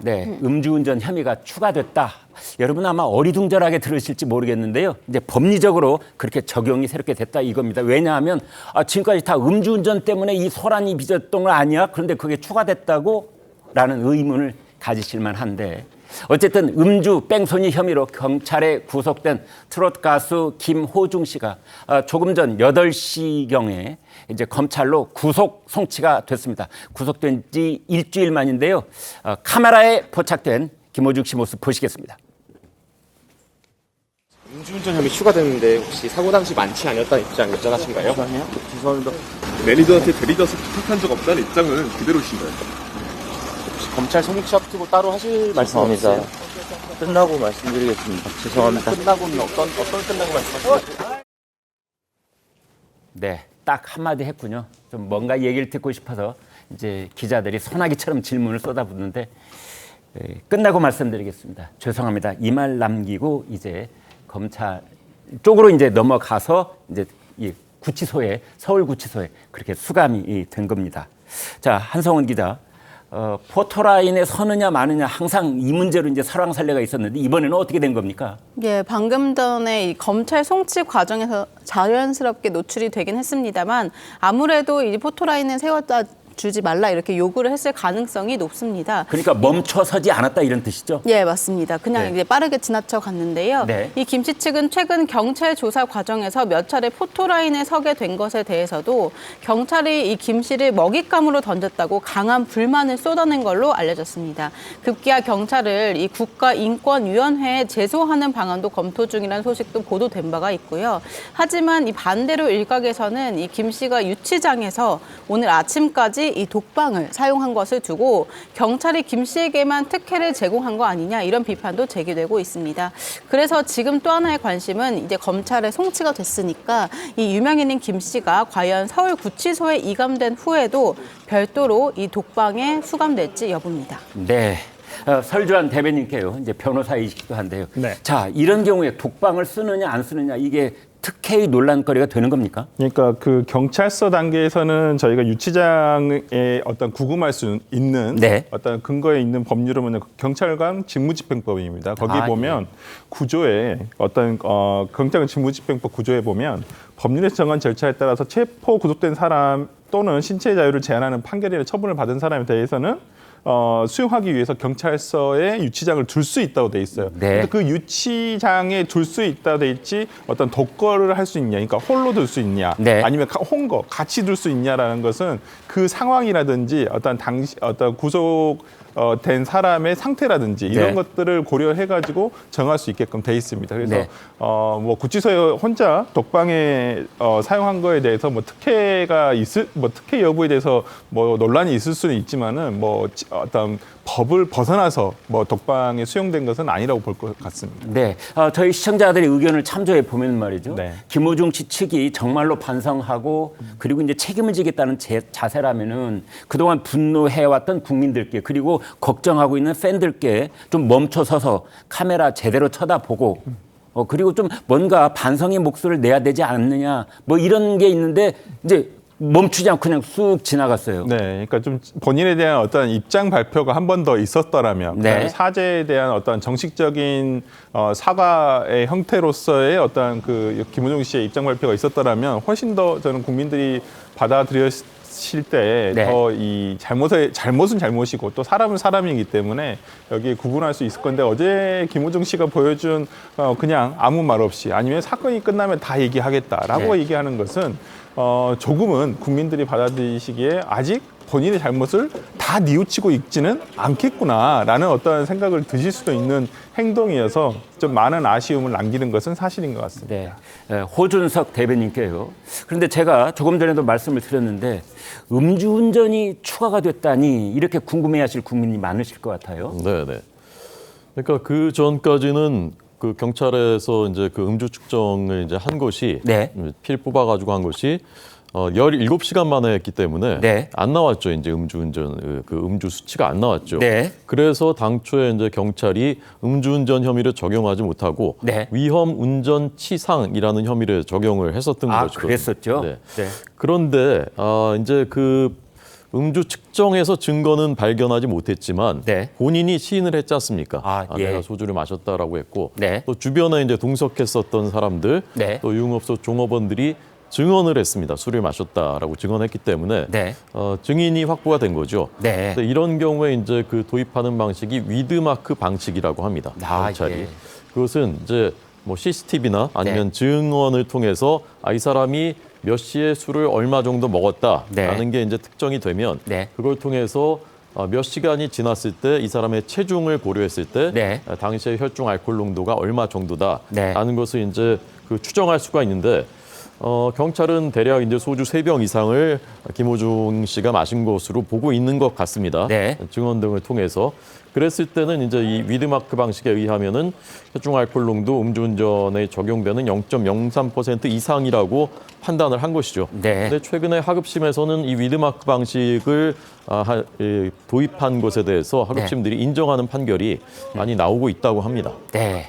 네, 음주운전 혐의가 추가됐다. 여러분 아마 어리둥절하게 들으실지 모르겠는데요. 이제 법리적으로 그렇게 적용이 새롭게 됐다 이겁니다. 왜냐하면 지금까지 다 음주운전 때문에 이 소란이 빚었던 거 아니야? 그런데 그게 추가됐다고? 라는 의문을 가지실 만한데 어쨌든 음주 뺑소니 혐의로 경찰에 구속된 트로트 가수 김호중 씨가 조금 전 8시경에 이제 검찰로 구속 송치가 됐습니다. 구속된 지 일주일 만인데요. 카메라에 포착된 김호중 씨 모습 보시겠습니다. 음주운전 혐의 추가됐는데 혹시 사고 당시 만취 아니었다는 입장 여전하신가요? 아니요. 죄송합니다. 매니저한테 대리자서 부탁한 적 없다는 입장은 그대로신가요? 혹시 검찰 송치 앞두고 따로 하실 말씀 죄송합니다. 없으세요? 끝나고 말씀드리겠습니다. 죄송합니다. 끝나고는 어떤 끝나고 말씀하시나요? 네, 딱 한마디 했군요. 좀 뭔가 얘기를 듣고 싶어서 이제 기자들이 소나기처럼 질문을 쏟아붓는데 끝나고 말씀드리겠습니다. 죄송합니다. 이 말 남기고 이제 검찰 쪽으로 이제 넘어가서 이제 이 구치소에 서울 구치소에 그렇게 수감이 된 겁니다. 자, 한성훈 기자. 포토라인에 서느냐 마느냐 항상 이 문제로 이제 설왕설래가 있었는데 이번에는 어떻게 된 겁니까? 예, 방금 전에 이 검찰 송치 과정에서 자연스럽게 노출이 되긴 했습니다만 아무래도 이 포토라인에 세웠다 주지 말라 이렇게 요구를 했을 가능성이 높습니다. 그러니까 멈춰서지 않았다 이런 뜻이죠? 예, 맞습니다. 그냥 네. 이제 빠르게 지나쳐 갔는데요. 네. 이 김 씨 측은 최근 경찰 조사 과정에서 몇 차례 포토라인에 서게 된 것에 대해서도 경찰이 이 김 씨를 먹잇감으로 던졌다고 강한 불만을 쏟아낸 걸로 알려졌습니다. 급기야 경찰을 이 국가인권위원회에 제소하는 방안도 검토 중이라는 소식도 보도된 바가 있고요. 하지만 이 반대로 일각에서는 이 김 씨가 유치장에서 오늘 아침까지 이 독방을 사용한 것을 두고 경찰이 김 씨에게만 특혜를 제공한 거 아니냐 이런 비판도 제기되고 있습니다. 그래서 지금 또 하나의 관심은 이제 검찰에 송치가 됐으니까 이 유명인인 김 씨가 과연 서울 구치소에 이감된 후에도 별도로 이 독방에 수감될지 여부입니다. 네. 설주환 대변인께요. 이제 변호사이시기도 한데요. 네. 자, 이런 경우에 독방을 쓰느냐 안 쓰느냐 이게 특혜의 논란거리가 되는 겁니까? 그러니까 그 경찰서 단계에서는 저희가 유치장에 어떤 구금할 수 있는 네. 어떤 근거에 있는 법률은 뭐냐 경찰관 직무집행법입니다. 거기 보면 예. 구조에 어떤 경찰관 직무집행법 구조에 보면 법률에서 정한 절차에 따라서 체포 구속된 사람 또는 신체 자유를 제한하는 판결이나 처분을 받은 사람에 대해서는 수용하기 위해서 경찰서에 유치장을 둘 수 있다고 돼 있어요. 네. 근데 그 유치장에 둘 수 있다고 돼 있지 어떤 독거를 할 수 있냐, 그러니까 홀로 둘 수 있냐, 네. 아니면 혼거 같이 둘 수 있냐라는 것은 그 상황이라든지 어떤 구속된 사람의 상태라든지 이런 네. 것들을 고려해가지고 정할 수 있게끔 돼 있습니다. 그래서 네. 뭐 구치소에 혼자 독방에 사용한 거에 대해서 뭐 특혜 여부에 대해서 뭐 논란이 있을 수는 있지만은 뭐 어떤 법을 벗어나서 뭐 독방에 수용된 것은 아니라고 볼 것 같습니다. 네. 저희 시청자들의 의견을 참조해 보면 말이죠. 네. 김호중 씨 측이 정말로 반성하고 그리고 이제 책임을 지겠다는 자세라면은 그동안 분노해왔던 국민들께 그리고 걱정하고 있는 팬들께 좀 멈춰서서 카메라 제대로 쳐다보고 그리고 좀 뭔가 반성의 목소리를 내야 되지 않느냐 뭐 이런 게 있는데 이제 멈추지 않고 그냥 쑥 지나갔어요. 네, 그러니까 좀 본인에 대한 어떤 입장 발표가 한 번 더 있었더라면, 네. 사죄에 대한 어떤 정식적인 사과의 형태로서의 어떤 그 김호중 씨의 입장 발표가 있었더라면 훨씬 더 저는 국민들이 받아들였을 때 네. 더 이 잘못은 잘못이고 또 사람은 사람이기 때문에 여기에 구분할 수 있을 건데 어제 김호중 씨가 보여준 그냥 아무 말 없이 아니면 사건이 끝나면 다 얘기하겠다라고 네. 얘기하는 것은 조금은 국민들이 받아들이시기에 아직 본인의 잘못을 다 뉘우치고 있지는 않겠구나라는 어떤 생각을 드실 수도 있는 행동이어서 좀 많은 아쉬움을 남기는 것은 사실인 것 같습니다. 네. 호준석 대변인께요. 그런데 제가 조금 전에도 말씀을 드렸는데 음주운전이 추가가 됐다니 이렇게 궁금해하실 국민이 많으실 것 같아요. 네네. 그러니까 그 전까지는 그 경찰에서 이제 그 음주 측정을 이제 한 것이 네. 필 뽑아가지고 한 것이 17시간 만에 했기 때문에 네. 안 나왔죠. 이제 음주운전 그 음주 수치가 안 나왔죠. 네. 그래서 당초에 이제 경찰이 음주운전 혐의를 적용하지 못하고 네. 위험 운전치상이라는 혐의를 적용을 했었던 것이거든요. 그랬었죠. 네. 네. 그런데 이제 그 음주 측정에서 증거는 발견하지 못했지만 네. 본인이 시인을 했지 않습니까? 아, 예. 내가 소주를 마셨다라고 했고 네. 또 주변에 이제 동석했었던 사람들 네. 또 유흥업소 종업원들이 증언을 했습니다. 술을 마셨다라고 증언했기 때문에 네. 증인이 확보가 된 거죠. 네. 근데 이런 경우에 이제 그 도입하는 방식이 위드마크 방식이라고 합니다. 아, 경찰이. 예. 그것은 이제 뭐 CCTV나 아니면 증언을 통해서 이 사람이 몇 시에 술을 얼마 정도 먹었다라는 게 이제 특정이 되면 네. 그걸 통해서 몇 시간이 지났을 때 이 사람의 체중을 고려했을 때 네. 당시의 혈중 알코올 농도가 얼마 정도다라는 네. 것을 이제 그 추정할 수가 있는데 경찰은 대략 이제 소주 3병 이상을 김호중 씨가 마신 것으로 보고 있는 것 같습니다. 네. 증언 등을 통해서. 그랬을 때는 이제 이 위드마크 방식에 의하면은 혈중 알코올 농도 음주운전에 적용되는 0.03% 이상이라고 판단을 한 것이죠. 네. 근데 최근에 하급심에서는 이 위드마크 방식을 도입한 것에 대해서 하급심들이 인정하는 판결이 많이 나오고 있다고 합니다. 네.